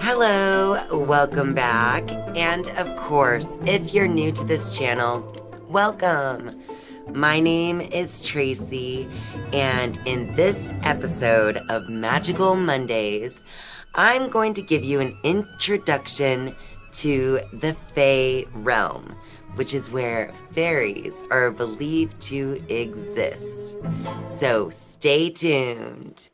Hello, welcome back, and of course, if you're new to this channel, welcome. My name is Tracy, and in this episode of Magical Mondays, I'm going to give you an introduction to the Fae Realm, which is where fairies are believed to exist. So stay tuned.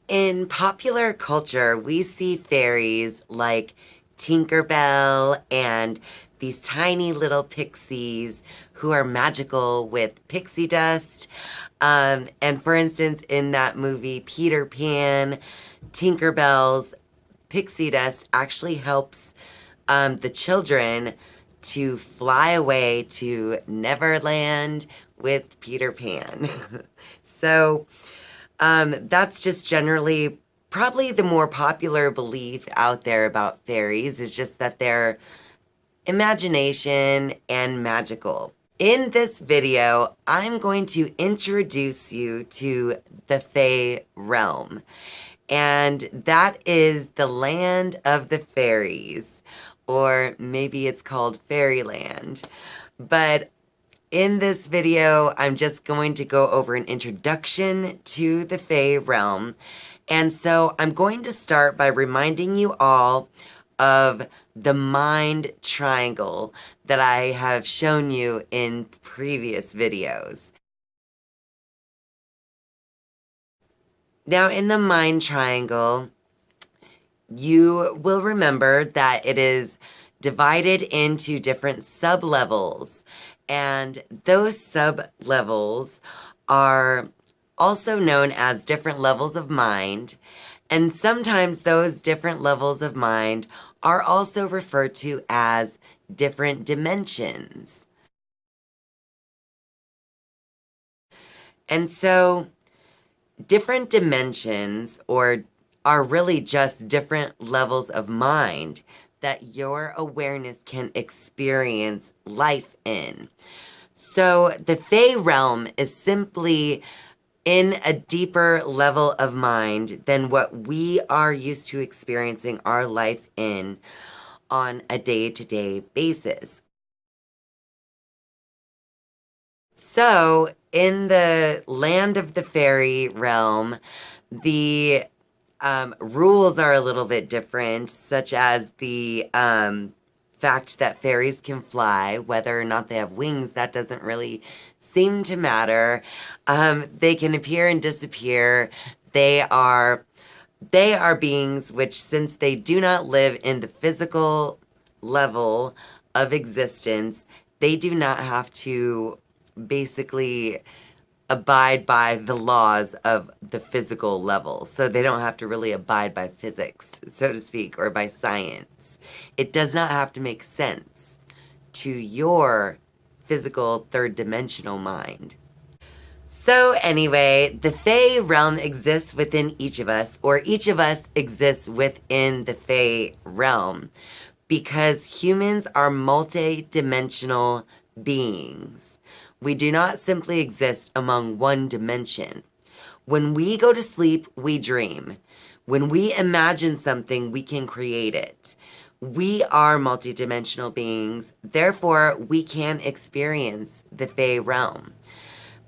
In popular culture, we see fairies like Tinkerbell and these tiny little pixies who are magical with pixie dust. And for instance, in that movie Peter Pan, Tinkerbell's pixie dust actually helps the children to fly away to Neverland with Peter Pan. So, that's just generally probably the more popular belief out there about fairies is just that they're imagination and magical. In this video, I'm going to introduce you to the Fae Realm, and that is the land of the fairies, or maybe it's called Fairyland. But in this video, I'm just going to go over an introduction to the Fae Realm. And so I'm going to start by reminding you all of the mind triangle that I have shown you in previous videos. Now, in the mind triangle, you will remember that it is divided into different sub-levels. And those sub-levels are also known as different levels of mind. And sometimes those different levels of mind are also referred to as different dimensions. And so different dimensions are really just different levels of mind that your awareness can experience life in. So the Fae Realm is simply in a deeper level of mind than what we are used to experiencing our life in on a day-to-day basis. So in the land of the fairy realm, the rules are a little bit different, such as the fact that fairies can fly. Whether or not they have wings, that doesn't really seem to matter. They can appear and disappear. They are beings which, since they do not live in the physical level of existence, they do not have to basically abide by the laws of the physical level. So they don't have to really abide by physics, so to speak, or by science. It does not have to make sense to your physical third dimensional mind. So anyway, the Fae Realm exists within each of us, or each of us exists within the Fae Realm, because humans are multi-dimensional beings. We do not simply exist among one dimension. When we go to sleep, we dream. When we imagine something, we can create it. We are multidimensional beings, therefore we can experience the Fae Realm.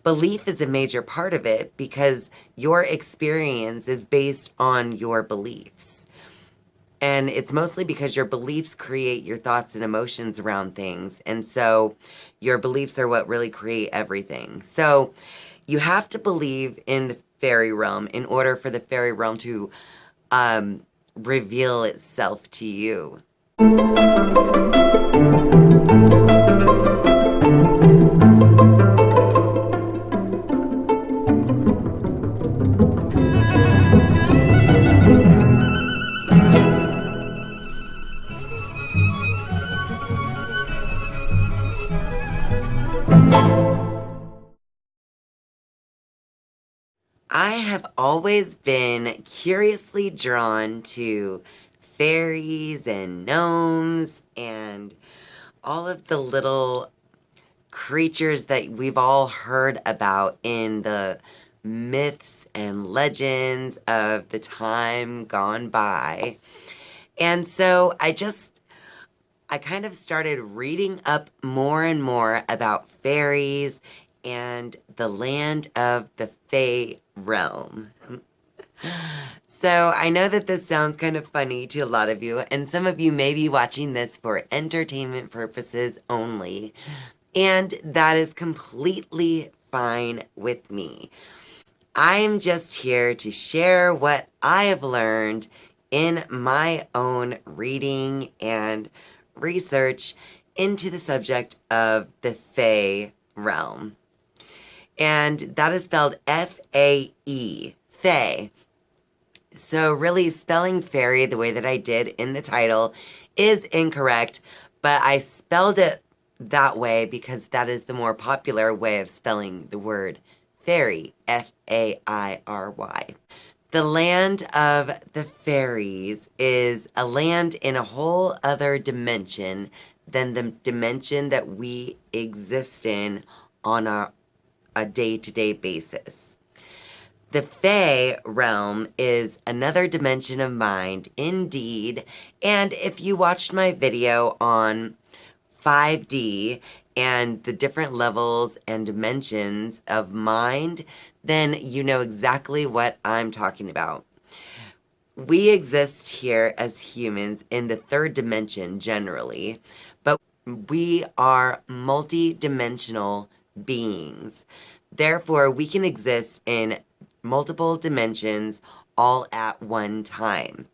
Belief is a major part of it because your experience is based on your beliefs. And it's mostly because your beliefs create your thoughts and emotions around things. And so your beliefs are what really create everything. So you have to believe in the fairy realm in order for the fairy realm to reveal itself to you. I have always been curiously drawn to fairies and gnomes and all of the little creatures that we've all heard about in the myths and legends of the time gone by. And so I kind of started reading up more and more about fairies and the land of the Fae Realm. So I know that this sounds kind of funny to a lot of you, and some of you may be watching this for entertainment purposes only, and that is completely fine with me. I'm just here to share what I have learned in my own reading and research into the subject of the Fae Realm. And that is spelled F-A-E, Fae. So really spelling fairy the way that I did in the title is incorrect, but I spelled it that way because that is the more popular way of spelling the word fairy, F-A-I-R-Y. The land of the fairies is a land in a whole other dimension than the dimension that we exist in on a day-to-day basis. The Fae Realm is another dimension of mind, indeed, and if you watched my video on 5D and the different levels and dimensions of mind, then you know exactly what I'm talking about. We exist here as humans in the third dimension generally, but we are multi-dimensional beings. Therefore, we can exist in multiple dimensions all at one time.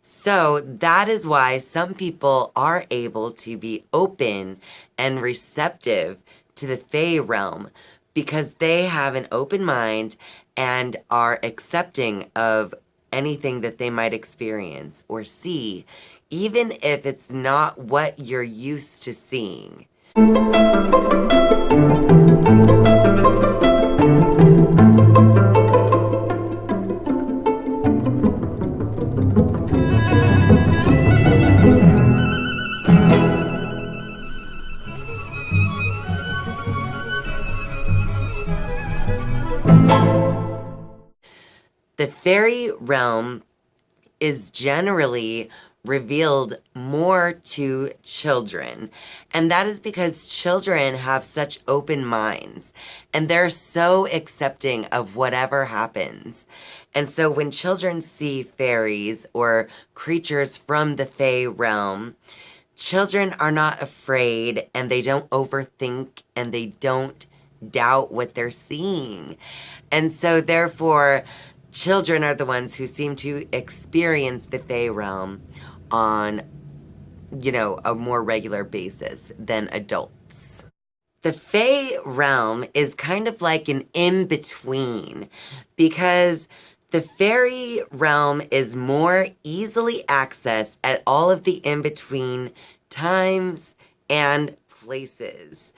So that is why some people are able to be open and receptive to the Fae realm because they have an open mind and are accepting of anything that they might experience or see, even if it's not what you're used to seeing. The fairy realm is generally revealed more to children. And that is because children have such open minds and they're so accepting of whatever happens. And so when children see fairies or creatures from the Fae realm, children are not afraid and they don't overthink and they don't doubt what they're seeing. And so therefore, children are the ones who seem to experience the Fae realm on, a more regular basis than adults. The Fae realm is kind of like an in-between because the fairy realm is more easily accessed at all of the in-between times and places.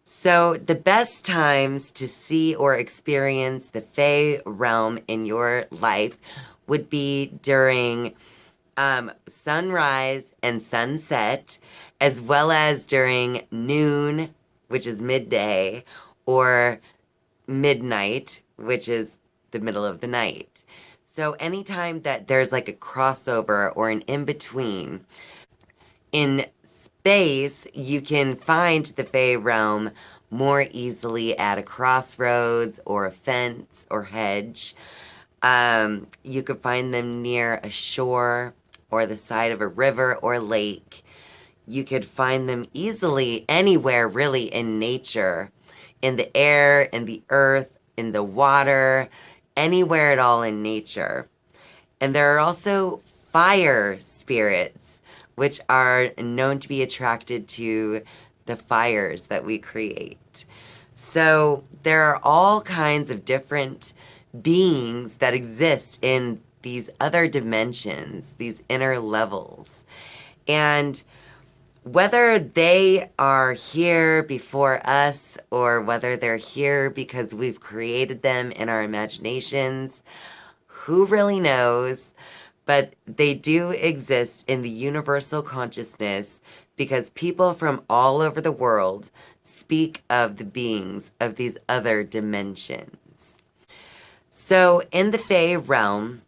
So the best times to see or experience the Fae realm in your life would be during sunrise and sunset, as well as during noon, which is midday, or midnight, which is the middle of the night. So anytime that there's like a crossover or an in-between, in space, you can find the Fae realm more easily at a crossroads or a fence or hedge. You could find them near a shore or the side of a river or lake. You could find them easily anywhere really in nature, in the air, in the earth, in the water, anywhere at all in nature. And there are also fire spirits, which are known to be attracted to the fires that we create. So there are all kinds of different beings that exist in these other dimensions, these inner levels. And Whether they are here before us or whether they're here because we've created them in our imaginations, who really knows? But they do exist in the universal consciousness because people from all over the world speak of the beings of these other dimensions. So in the Fae realm,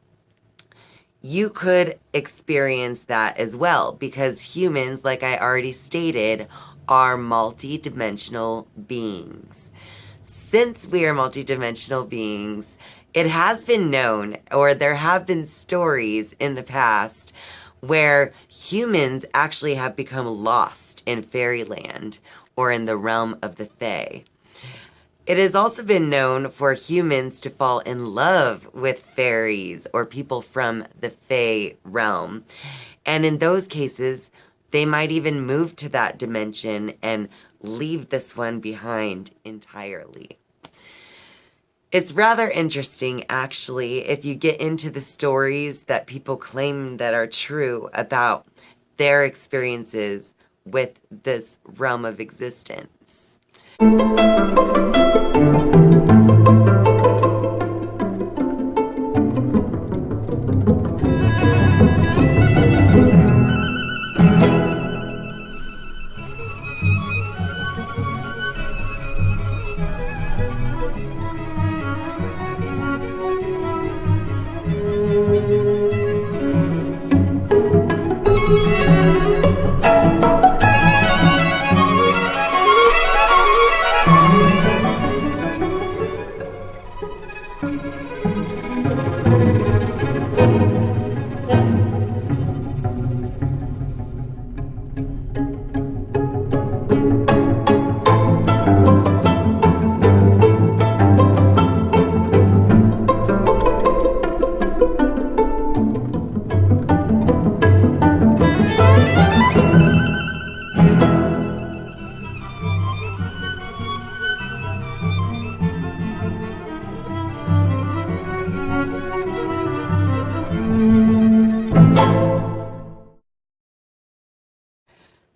you could experience that as well because humans, like I already stated, are multi-dimensional beings. Since we are multi-dimensional beings, it has been known, or there have been stories in the past where humans actually have become lost in Fairyland or in the realm of the Fae. It has also been known for humans to fall in love with fairies or people from the Fae realm. And in those cases, they might even move to that dimension and leave this one behind entirely. It's rather interesting, actually, if you get into the stories that people claim that are true about their experiences with this realm of existence.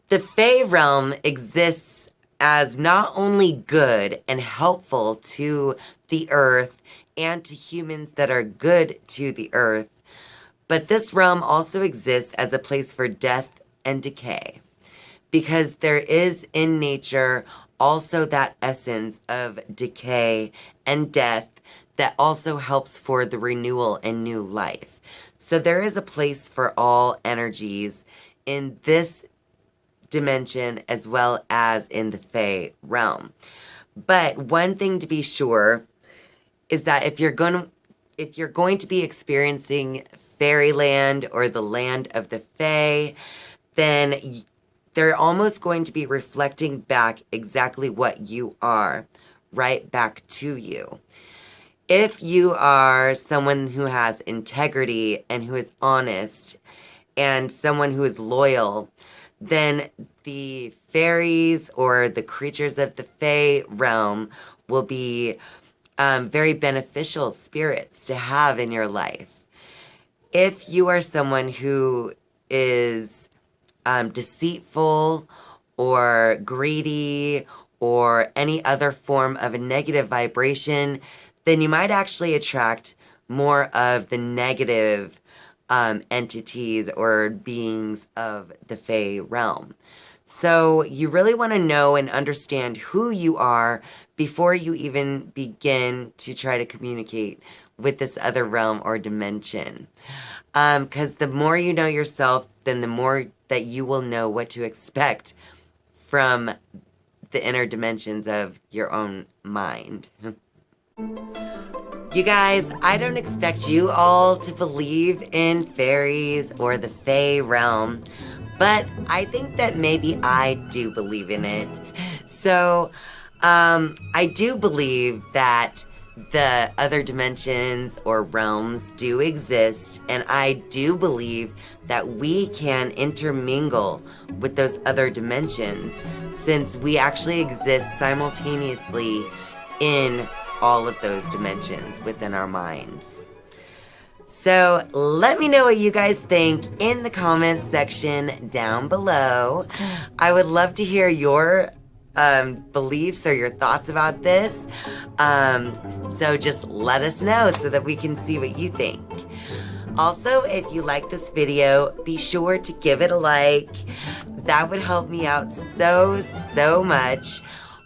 The Fae realm exists as not only good and helpful to the earth and to humans that are good to the earth, but this realm also exists as a place for death and decay. Because there is in nature also that essence of decay and death that also helps for the renewal and new life. So there is a place for all energies in this dimension as well as in the Fae realm. But one thing to be sure is that if you're going to be experiencing Fairyland or the land of the Fae, then they're almost going to be reflecting back exactly what you are, right back to you. If you are someone who has integrity and who is honest and someone who is loyal, then the fairies or the creatures of the Fae realm will be very beneficial spirits to have in your life. If you are someone who is deceitful or greedy or any other form of a negative vibration, then you might actually attract more of the negative entities or beings of the Fae realm. So you really want to know and understand who you are before you even begin to try to communicate with this other realm or dimension. Because the more you know yourself, then the more that you will know what to expect from the inner dimensions of your own mind. You guys, I don't expect you all to believe in fairies or the Fae realm, but I think that maybe I do believe in it. So, I do believe that the other dimensions or realms do exist, and I do believe that we can intermingle with those other dimensions since we actually exist simultaneously in all of those dimensions within our minds. So let me know what you guys think in the comments section down below. I would love to hear your beliefs or your thoughts about this. So just let us know so that we can see what you think. Also, if you like this video, be sure to give it a like. That would help me out so much.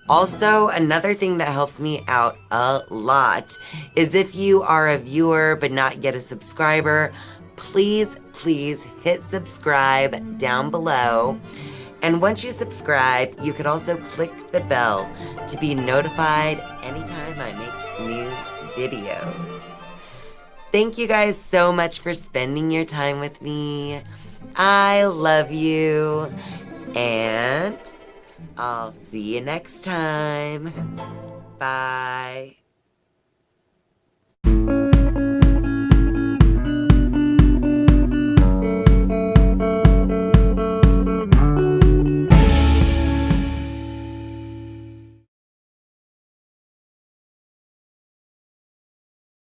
Also, another thing that helps me out a lot is if you are a viewer but not yet a subscriber, please hit subscribe down below. And once you subscribe, you can also click the bell to be notified anytime I make new videos. Thank you guys so much for spending your time with me. I love you. And I'll see you next time. Bye.